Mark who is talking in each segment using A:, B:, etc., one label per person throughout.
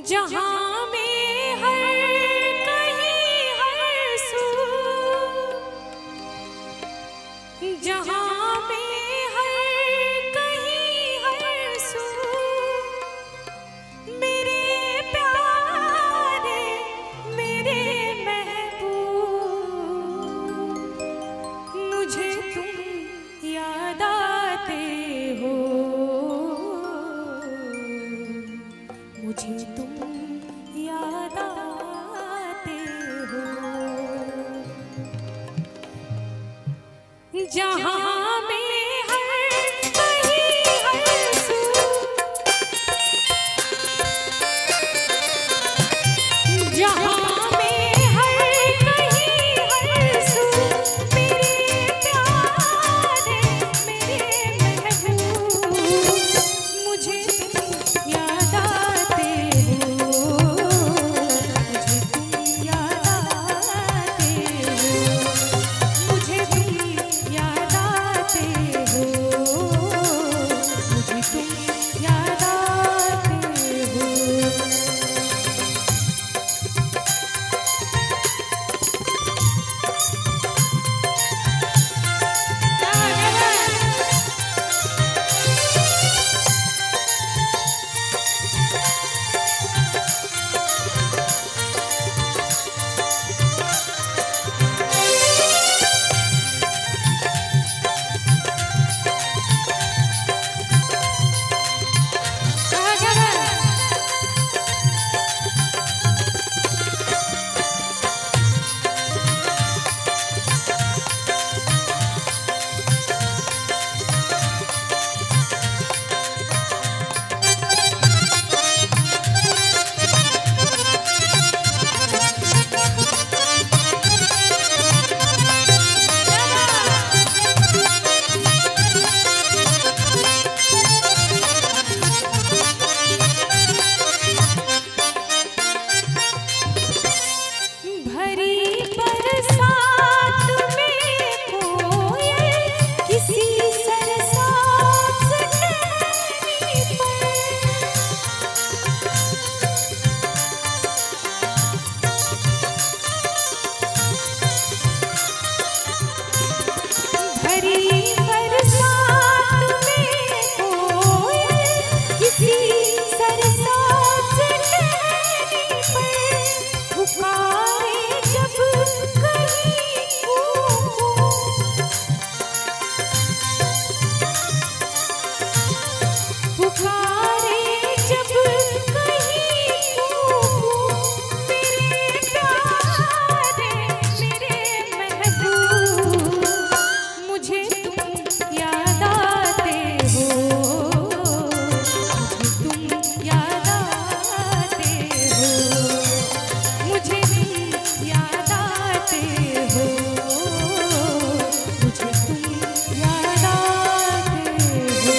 A: जहाँ में हर कहीं हर सू, जहाँ में हर कहीं हर सू, मेरे प्यारे मेरे महबूब, मुझे तुम याद आते हो, मुझे तुम याद आते हो। जहाँ में हर कहीं हर सू, जहाँ में हर कहीं हर सू, मेरे प्यारे मेरे महबूब, मुझे तुम याद आते हो, मुझे तुम याद आते हो, मुझे तुम याद आते हो, मुझे तुम याद आते हो। भरी बरसात में कोयल किसी सरसाज टहनी पर, भरी बरसात में कोयल किसी सरसाज टहनी पर, पुकारे जब कहीं कूकू, पुकारे जब कहीं कूकू, मेरे प्यारे मेरे महबूब, मुझे तुम याद आते हो, मुझे तुम याद आते हो, मुझे तुम याद आते हो, मुझे तुम याद आते हो।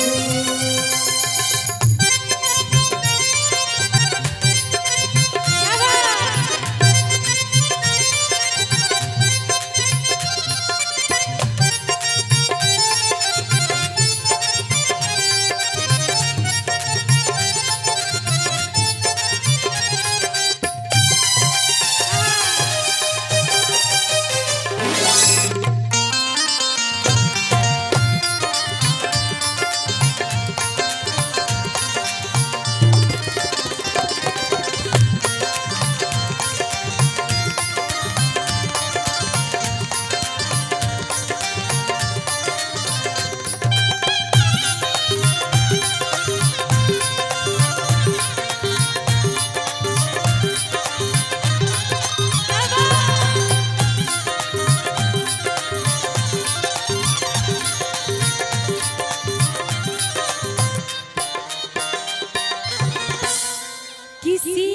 A: किसी